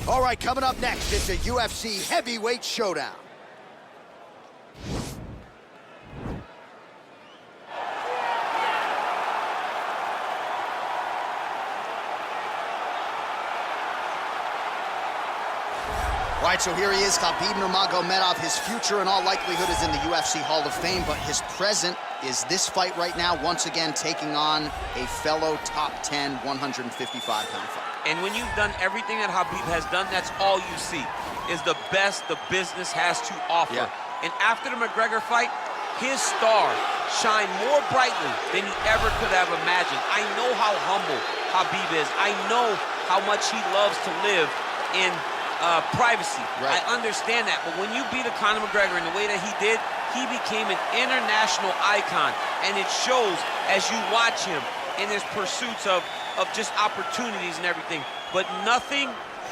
All right, coming up next, it's a UFC heavyweight showdown. All right, so here he is, Khabib Nurmagomedov. His future, in all likelihood, is in the UFC Hall of Fame, but his present is this fight right now, once again taking on a fellow top 10, 155-pound fighter. And when you've done everything that Khabib has done, that's all you see, is the best the business has to offer. Yeah. And after the McGregor fight, his star shined more brightly than he ever could have imagined. I know how humble Khabib is. I know how much he loves to live in privacy. Right. I understand that, but when you beat a Conor McGregor in the way that he did, he became an international icon, and it shows as you watch him in his pursuits of just opportunities and everything. But nothing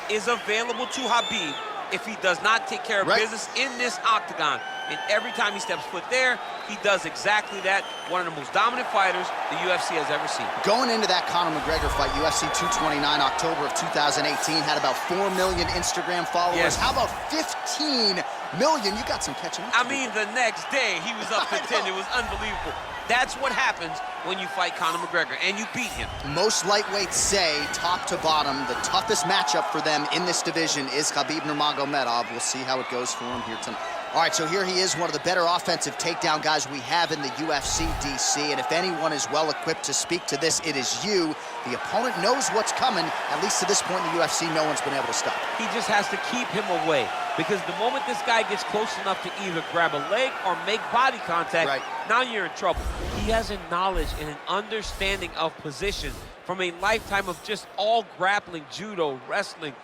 is available to Khabib if he does not take care of business in this octagon. And every time he steps foot there, he does exactly that. One of the most dominant fighters the UFC has ever seen. Going into that Conor McGregor fight, UFC 229, October of 2018, had about 4 million Instagram followers. Yes. How about 15 million? You got some catching up to do. I mean, the next day, he was up to 10. It was unbelievable. That's what happens when you fight Conor McGregor, and you beat him. Most lightweights say, top to bottom, the toughest matchup for them in this division is Khabib Nurmagomedov. We'll see how it goes for him here tonight. All right, so here he is, one of the better offensive takedown guys we have in the UFC, DC, and if anyone is well-equipped to speak to this, it is you. The opponent knows what's coming. At least to this point in the UFC, no one's been able to stop him. He just has to keep him away, because the moment this guy gets close enough to either grab a leg or make body contact, now you're in trouble. He has a knowledge and an understanding of position from a lifetime of just all grappling, judo, wrestling,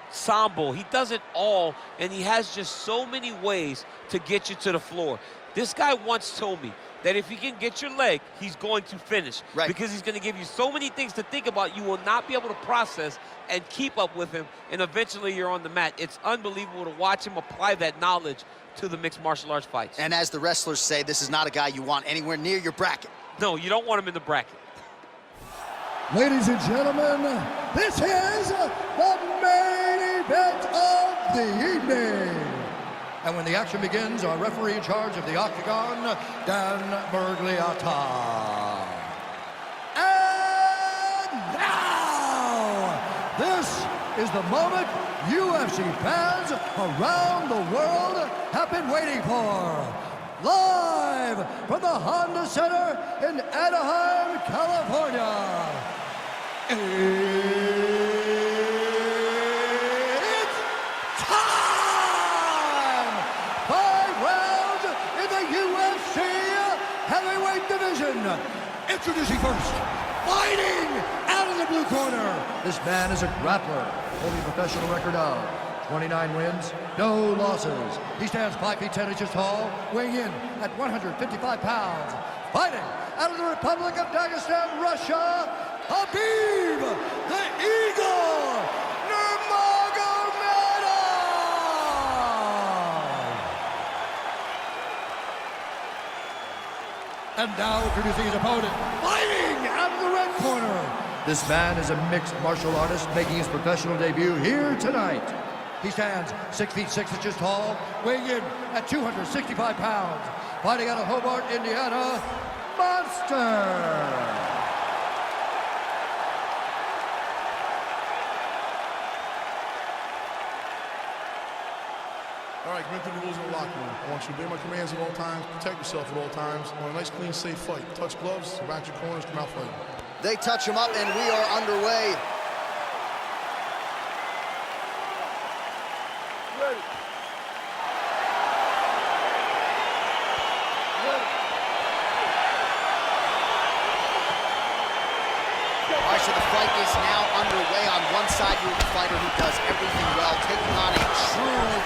Sambo. He does it all, and he has just so many ways to get you to the floor. This guy once told me that if he can get your leg, he's going to finish. Because he's going to give you so many things to think about, you will not be able to process and keep up with him, and eventually you're on the mat. It's unbelievable to watch him apply that knowledge to the mixed martial arts fights. And as the wrestlers say, this is not a guy you want anywhere near your bracket. No, you don't want him in the bracket. Ladies and gentlemen, this is the main event of the evening. And when the action begins, our referee in charge of the octagon, Dan Bergliata. And now, this is the moment UFC fans around the world have been waiting for. Live from the Honda Center in Anaheim, California. It's time! 5 rounds in the UFC heavyweight division. Introducing first, fighting out of the blue corner. This man is a grappler, holding a professional record of 29 wins, no losses. He stands 5 feet 10 inches tall, weighing in at 155 pounds. Fighting out of the Republic of Dagestan, Russia, Khabib, the Eagle, Nurmagomedov. And now introducing his opponent, fighting out of the red corner. This man is a mixed martial artist making his professional debut here tonight. He stands 6 feet 6 inches tall, weighing in at 265 pounds. Fighting out of Hobart, Indiana, Monster. All right, commit to the rules in the locker room. I want you to obey my commands at all times, protect yourself at all times. I want a nice, clean, safe fight. Touch gloves, back your corners, come out fighting. They touch him up, and we are underway. Ready. All right, so the fight is now underway. On one side, you have a fighter who does everything well, taking on a true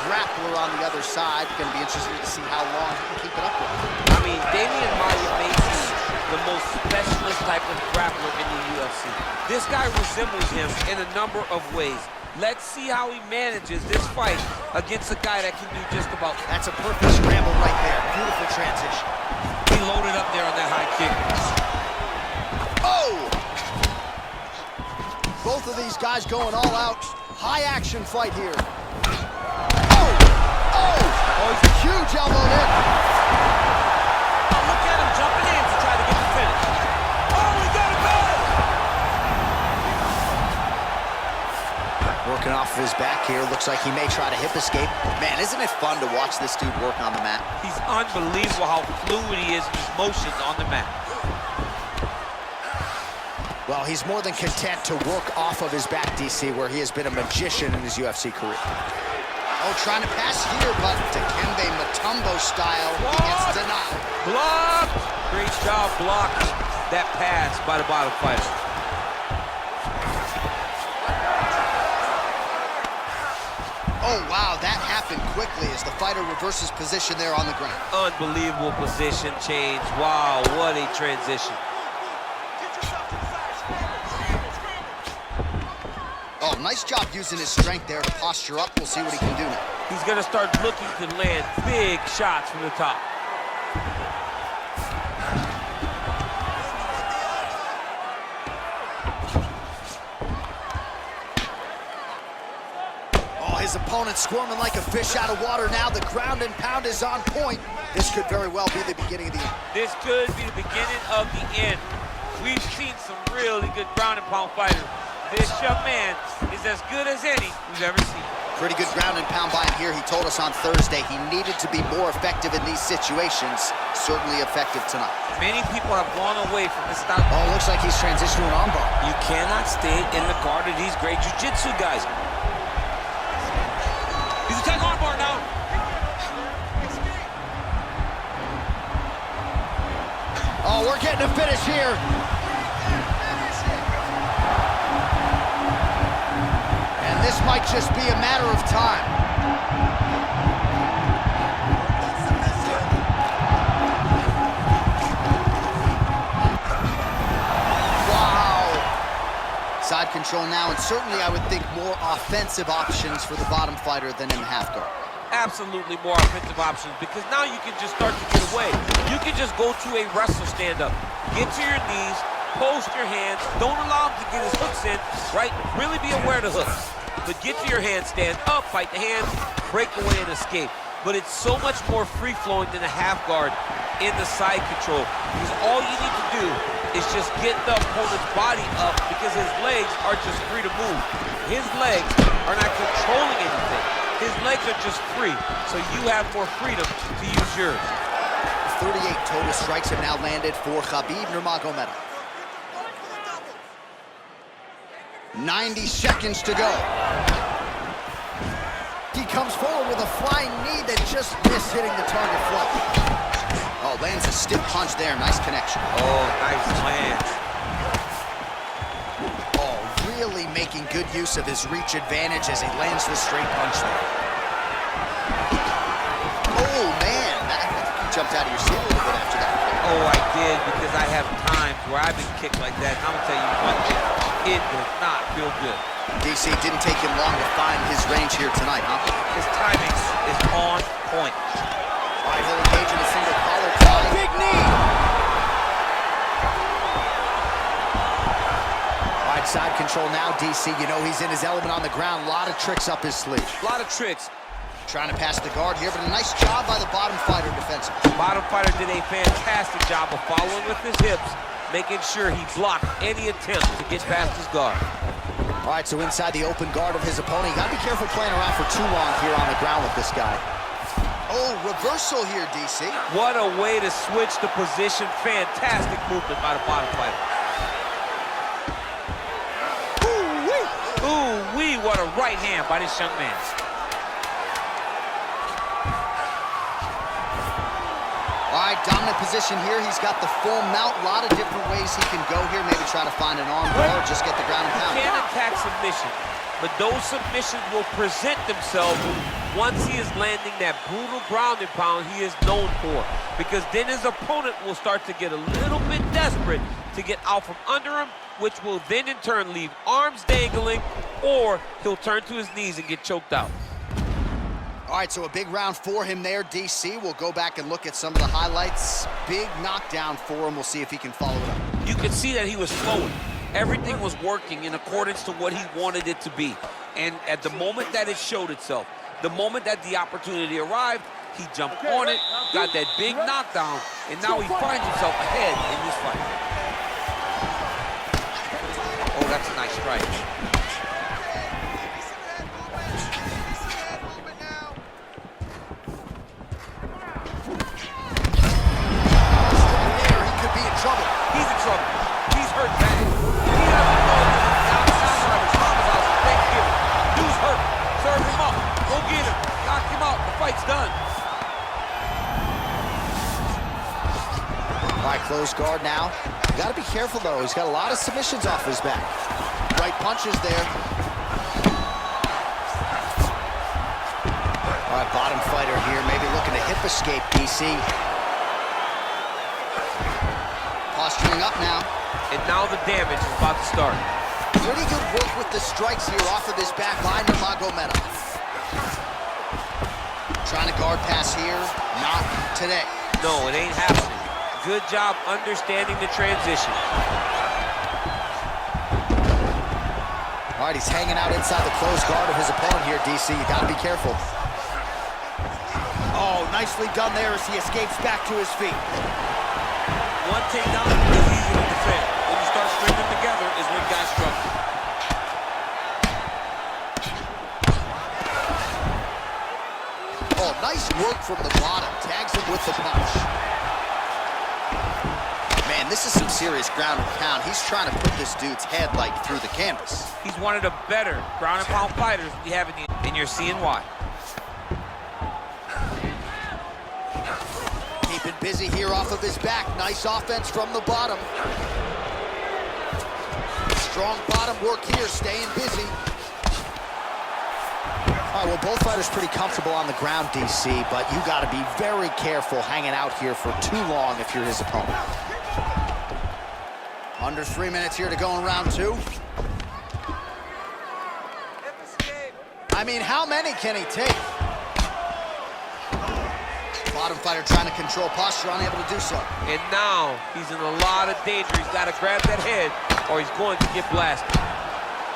grappler on the other side. Going to be interesting to see how long he can keep it up with. I mean, Damian Maia may be the most specialist type of grappler in the UFC. This guy resembles him in a number of ways. Let's see how he manages this fight against a guy that can do just about. That's a perfect scramble right there. Beautiful transition. He loaded up there on that high kick. Oh! Both Both of these guys going all out. High action fight here. Huge elbow in. Oh, look at him jumping in to try to get the finish. Oh, he got it back! Working off of his back here. Looks like he may try to hip escape. Man, isn't it fun to watch this dude work on the mat? He's unbelievable how fluid he is in his motions on the mat. Well, he's more than content to work off of his back, DC, where he has been a magician in his UFC career. Oh, trying to pass here, but Dikembe Mutombo style, he gets denied. Blocked! Great job blocking that pass by the bottom fighter. Oh, wow, that happened quickly as the fighter reverses position there on the ground. Unbelievable position change. Wow, what a transition. Oh, nice job using his strength there to posture up. We'll see what he can do now. He's gonna start looking to land big shots from the top. Oh, his opponent squirming like a fish out of water now. The ground and pound is on point. This could very well be the beginning of the end. This could be the beginning of the end. We've seen some really good ground and pound fighters. This young man is as good as any we've ever seen. Pretty good ground and pound by him here. He told us on Thursday he needed to be more effective in these situations. Certainly effective tonight. Many people have gone away from this style. Oh, looks like he's transitioning to an armbar. You cannot stay in the guard of these great jiu-jitsu guys. He's attacking armbar now. Oh, we're getting a finish here. This might just be a matter of time. Wow. Side control now, and certainly I would think more offensive options for the bottom fighter than in the half guard. Absolutely more offensive options, because now you can just start to get away. You can just go to a wrestle stand-up, get to your knees, post your hands, don't allow him to get his hooks in, right? Really be aware of the hooks. But get to your hand, stand up, fight the hands, break away and escape. But it's so much more free-flowing than a half guard in the side control. Because all you need to do is just get the opponent's body up, because his legs are just free to move. His legs are not controlling anything. His legs are just free, so you have more freedom to use yours. 38 total strikes have now landed for Khabib Nurmagomedov. 90 seconds to go. He comes forward with a flying knee that just missed hitting the target flush. Oh, lands a stiff punch there. Nice connection. Oh, nice land. Oh, really making good use of his reach advantage as he lands the straight punch there. Oh, man. You jumped out of your seat a little bit after that. Oh, I did, because I have times where I've been kicked like that. And I'm going to tell you one thing. It does not feel good. DC didn't take him long to find his range here tonight, huh? His timing is on point. All right, he'll engage in a single collar tie. Big knee! All right, side control now, DC. You know he's in his element on the ground. A lot of tricks up his sleeve. A lot of tricks. Trying to pass the guard here, but a nice job by the bottom fighter defensively. Bottom fighter did a fantastic job of following with his hips, making sure he blocked any attempt to get past his guard. All right, so inside the open guard of his opponent. You gotta be careful playing around for too long here on the ground with this guy. Oh, reversal here, DC. What a way to switch the position. Fantastic movement by the bottom fighter. Ooh-wee. Ooh-wee, what a right hand by this young man. All right, dominant position here. He's got the full mount. A lot of different ways he can go here. Maybe try to find an arm bar or just get the ground and pound. He can attack submission, but those submissions will present themselves once he is landing that brutal ground and pound he is known for. Because then his opponent will start to get a little bit desperate to get out from under him, which will then in turn leave arms dangling, or he'll turn to his knees and get choked out. All right, so a big round for him there, DC. We'll go back and look at some of the highlights. Big knockdown for him. We'll see if he can follow it up. You can see that he was flowing. Everything was working in accordance to what he wanted it to be. And at the moment that it showed itself, the moment that the opportunity arrived, he jumped on it, got that big knockdown, and now he finds himself ahead in this fight. Oh, that's a nice strike. There, he could be in trouble. He's in trouble. He's hurt bad. He doesn't know that outside of his mama's house on Thanksgiving. Dude's hurt. Serve him up. Go get him. Knock him out. The fight's done. All right, close guard now. You gotta be careful though. He's got a lot of submissions off his back. Right punches there. All right, bottom fighter here, maybe looking to hip escape, DC. Posturing up now. And now the damage is about to start. Pretty good work with the strikes here off of his back by Nurmagomedov. Trying to guard pass here, not today. No, it ain't happening. Good job understanding the transition. All right, he's hanging out inside the closed guard of his opponent here, DC. You gotta be careful. Oh, nicely done there as he escapes back to his feet. One takedown is easy to defend. When you start stringing them together is when guys struggle. Oh, nice work from the bottom. Tags him with the punch. Man, this is some serious ground and pound. He's trying to put this dude's head like through the canvas. He's one of the better ground and pound fighters we have in the, and you're seeing why. Keeping busy here off of his back. Nice offense from the bottom. Strong bottom work here, staying busy. All right, well, both fighters pretty comfortable on the ground, DC, but you got to be very careful hanging out here for too long if you're his opponent. Under 3 minutes here to go in round two. I mean, how many can he take? Bottom fighter trying to control posture, unable to do so. And now he's in a lot of danger. He's got to grab that head or he's going to get blasted.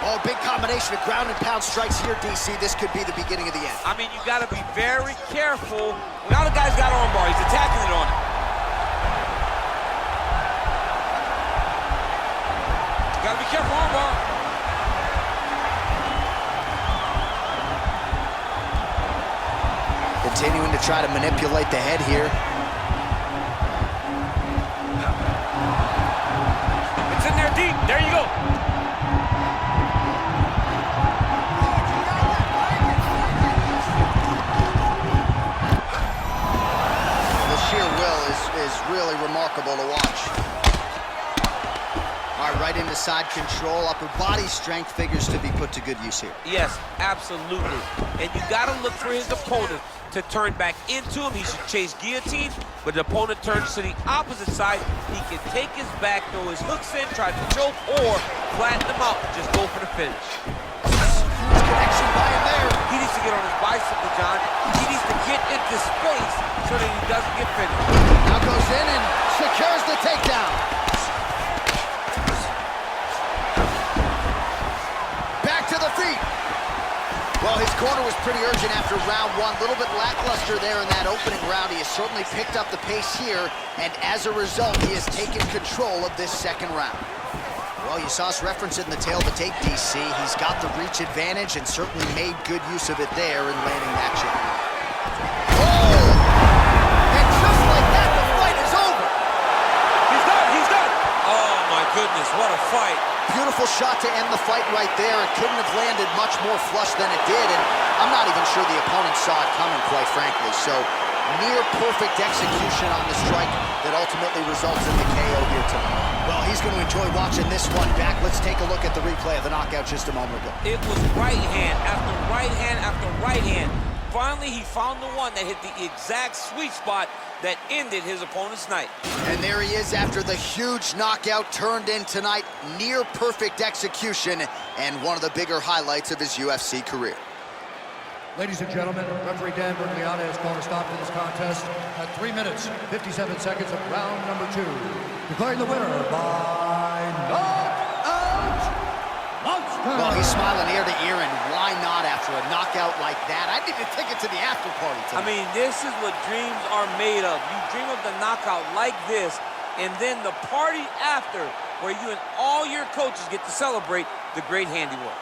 Oh, big combination of ground and pound strikes here, DC. This could be the beginning of the end. I mean, you got to be very careful. Now the guy's got armbar. He's attacking it on him. Got to be careful, armbar. Continuing to try to manipulate the head here. It's in there deep. There you go. The sheer will is really remarkable to watch. All right, right into side control. Upper body strength figures to be put to good use here. Yes, absolutely. And you got to look for his opponent to turn back into him. He should chase guillotine, but the opponent turns to the opposite side. He can take his back, throw his hooks in, try to choke, or flatten him out. Just go for the finish. Huge connection by him there. He needs to get on his bicycle, John. He needs to get into space so that he doesn't get finished. Now goes in and secures the takedown. Back to the feet. Well, his corner was pretty urgent after round one. A little bit lackluster there in that opening round. He has certainly picked up the pace here, and as a result, he has taken control of this second round. Well, you saw us reference it in the tail of the tape, DC. He's got the reach advantage and certainly made good use of it there in landing that shot. Oh! And just like that, the fight is over. He's done, he's done. Oh, my goodness, what a fight. Beautiful shot to end the fight right there. It couldn't have landed much more flush than it did, and I'm not even sure the opponent saw it coming, quite frankly. So, near perfect execution on the strike that ultimately results in the KO here tonight. Well, he's going to enjoy watching this one back. Let's take a look at the replay of the knockout just a moment ago. It was right hand after right hand after right hand. Finally, he found the one that hit the exact sweet spot that ended his opponent's night. And there he is after the huge knockout turned in tonight. Near perfect execution and one of the bigger highlights of his UFC career. Ladies and gentlemen, referee Dan Bergliana has called a stop to this contest at 3 minutes, 57 seconds of round number 2. Declaring the winner by knockout. Well, he's smiling ear to ear, and why not after a knockout like that? I need to take it to the after party tonight. I mean, this is what dreams are made of. You dream of the knockout like this, and then the party after, where you and all your coaches get to celebrate the great handiwork.